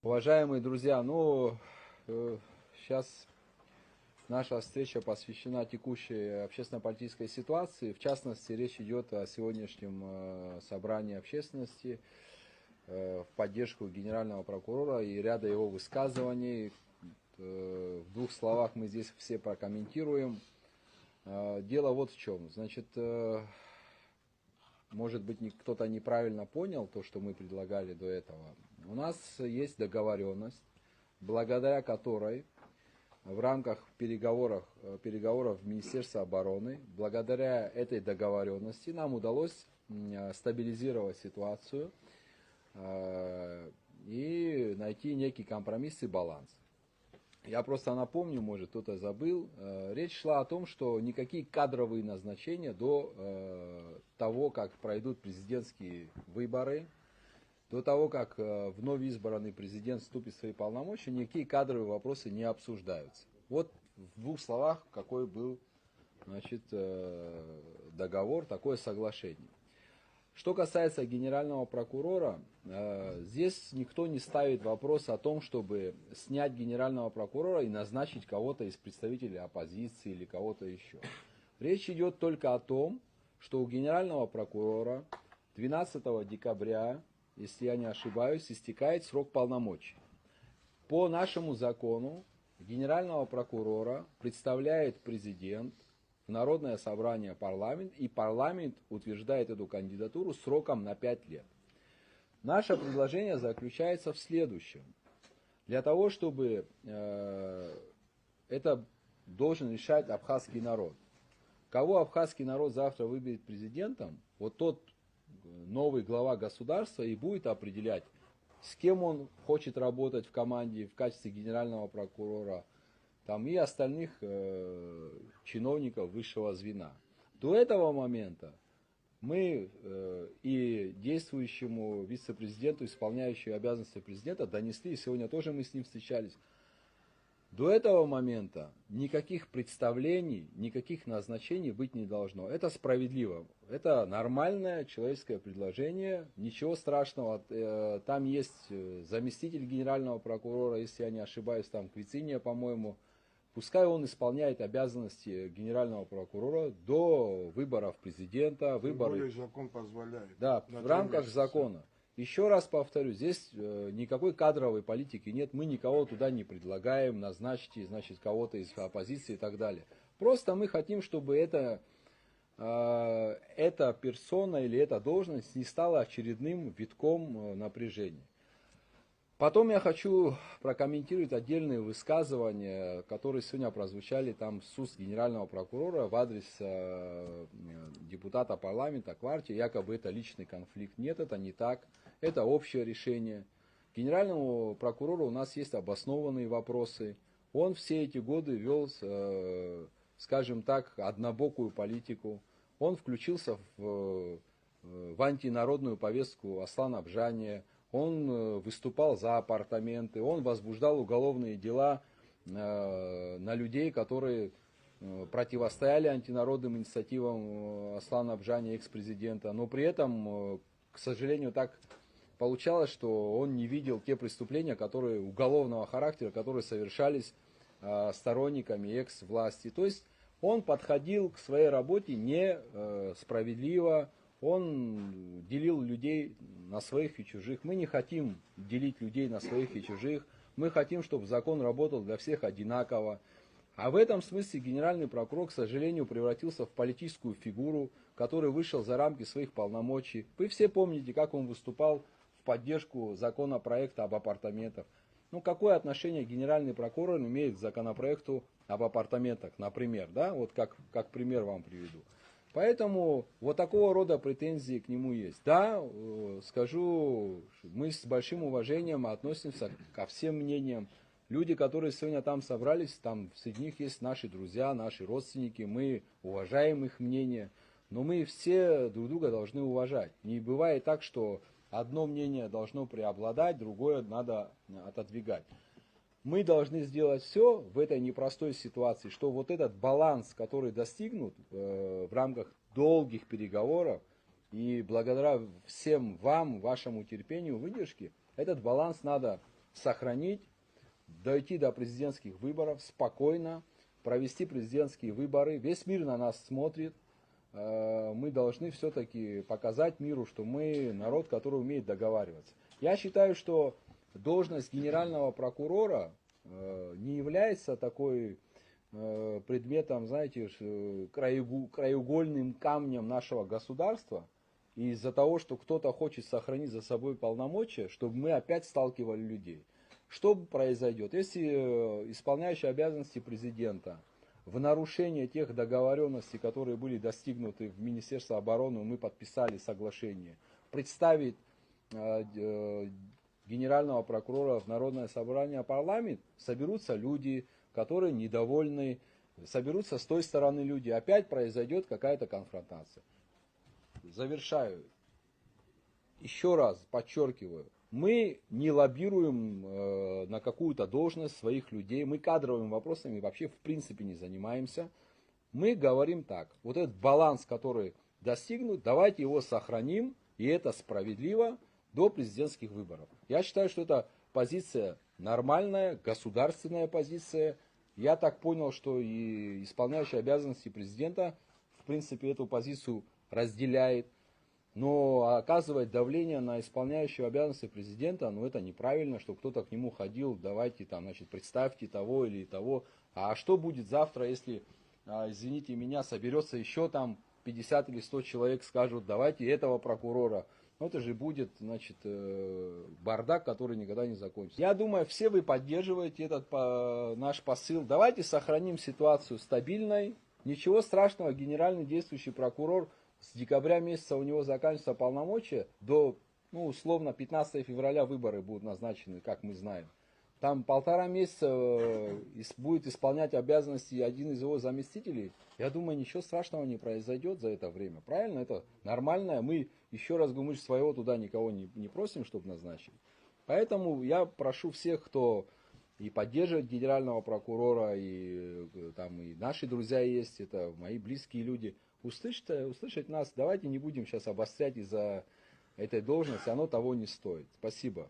Уважаемые друзья, сейчас наша встреча посвящена текущей общественно-политической ситуации. В частности, речь идет о сегодняшнем собрании общественности в поддержку генерального прокурора и ряда его высказываний. В двух словах мы здесь все прокомментируем. Дело вот в чем. Значит, может быть, кто-то неправильно понял то, что мы предлагали до этого. У нас есть договоренность, благодаря которой в рамках переговоров в Министерстве обороны, благодаря этой договоренности нам удалось стабилизировать ситуацию и найти некий компромисс и баланс. Я просто напомню, может кто-то забыл, речь шла о том, что никакие кадровые назначения до того, как пройдут президентские выборы, до того, как вновь избранный президент вступит в свои полномочия, никакие кадровые вопросы не обсуждаются. Вот в двух словах, какой был, значит, договор, такое соглашение. Что касается генерального прокурора, здесь никто не ставит вопрос о том, чтобы снять генерального прокурора и назначить кого-то из представителей оппозиции или кого-то еще. Речь идет только о том, что у генерального прокурора 12 декабря, если я не ошибаюсь, истекает срок полномочий. По нашему закону генерального прокурора представляет президент в Народное собрание парламент, и парламент утверждает эту кандидатуру сроком на 5 лет. Наше предложение заключается в следующем. Для того, чтобы это должен решать абхазский народ. Кого абхазский народ завтра выберет президентом, вот тот новый глава государства и будет определять, с кем он хочет работать в команде в качестве генерального прокурора, там и остальных чиновников высшего звена. До этого момента мы и действующему вице-президенту, исполняющему обязанности президента, донесли, и сегодня тоже мы с ним встречались. До этого момента никаких представлений, никаких назначений быть не должно. Это справедливо. Это нормальное человеческое предложение, ничего страшного. Там есть заместитель генерального прокурора, если я не ошибаюсь, там Квициния, по-моему. Пускай он исполняет обязанности генерального прокурора до выборов президента. Более закон позволяет. Да, в рамках закона. Еще раз повторю, здесь никакой кадровой политики нет, мы никого туда не предлагаем, назначьте, значит, кого-то из оппозиции и так далее. Просто мы хотим, чтобы эта персона или эта должность не стала очередным витком напряжения. Потом я хочу прокомментировать отдельные высказывания, которые сегодня прозвучали там с уст генерального прокурора в адрес депутата парламента Кварти. Якобы это личный конфликт. Нет, это не так. Это общее решение. Генеральному прокурору у нас есть обоснованные вопросы. Он все эти годы вел, скажем так, однобокую политику. Он включился в антинародную повестку Аслана Абжания. Он выступал за апартаменты, он возбуждал уголовные дела на людей, которые противостояли антинародным инициативам Аслана Абжания, экс-президента. Но при этом, к сожалению, так получалось, что он не видел те преступления, которые уголовного характера, которые совершались сторонниками экс-власти. То есть он подходил к своей работе несправедливо. Он делил людей на своих и чужих. Мы не хотим делить людей на своих и чужих. Мы хотим, чтобы закон работал для всех одинаково. А в этом смысле генеральный прокурор, к сожалению, превратился в политическую фигуру, который вышел за рамки своих полномочий. Вы все помните, как он выступал в поддержку законопроекта об апартаментах. Ну, какое отношение генеральный прокурор имеет к законопроекту об апартаментах, например, да? Вот как пример вам приведу. Поэтому вот такого рода претензии к нему есть. Да, скажу, мы с большим уважением относимся ко всем мнениям. Люди, которые сегодня там собрались, там среди них есть наши друзья, наши родственники, мы уважаем их мнение, но мы все друг друга должны уважать. Не бывает так, что одно мнение должно преобладать, другое надо отодвигать. Мы должны сделать все в этой непростой ситуации, что вот этот баланс, который достигнут в рамках долгих переговоров, и благодаря всем вам, вашему терпению, выдержке, этот баланс надо сохранить, дойти до президентских выборов спокойно, провести президентские выборы. Весь мир на нас смотрит. Мы должны все-таки показать миру, что мы народ, который умеет договариваться. Я считаю, что должность генерального прокурора не является такой предметом, знаете, краеугольным камнем нашего государства. И из-за того, что кто-то хочет сохранить за собой полномочия, чтобы мы опять сталкивали людей. Что произойдет, если исполняющий обязанности президента в нарушение тех договоренностей, которые были достигнуты в Министерстве обороны, мы подписали соглашение, представит генерального прокурора в Народное собрание, парламент, соберутся люди, которые недовольны, соберутся с той стороны люди, опять произойдет какая-то конфронтация. Завершаю. Еще раз подчеркиваю, мы не лоббируем на какую-то должность своих людей, мы кадровыми вопросами вообще в принципе не занимаемся. Мы говорим так, вот этот баланс, который достигнут, давайте его сохраним, и это справедливо до президентских выборов. Я считаю, что это позиция нормальная, государственная позиция. Я так понял, что и исполняющий обязанности президента в принципе эту позицию разделяет. Но оказывать давление на исполняющего обязанности президента, ну это неправильно, что кто-то к нему ходил, давайте там, значит, представьте того или того. А что будет завтра, если, извините меня, соберется еще там 50 или 100 человек, скажут, давайте этого прокурора. Ну это же будет, значит, бардак, который никогда не закончится. Я думаю, все вы поддерживаете этот наш посыл. Давайте сохраним ситуацию стабильной. Ничего страшного, генеральный действующий прокурор, с декабря месяца у него заканчиваются полномочия, до, ну, условно, 15 февраля выборы будут назначены, как мы знаем. Там 1,5 месяца будет исполнять обязанности один из его заместителей. Я думаю, ничего страшного не произойдет за это время. Правильно? Это нормально. Мы, еще раз говорю, мы же своего туда никого не просим, чтобы назначить. Поэтому я прошу всех, кто и поддерживает генерального прокурора, и там и наши друзья есть, это мои близкие люди, услышать нас. Давайте не будем сейчас обострять из-за этой должности, оно того не стоит. Спасибо.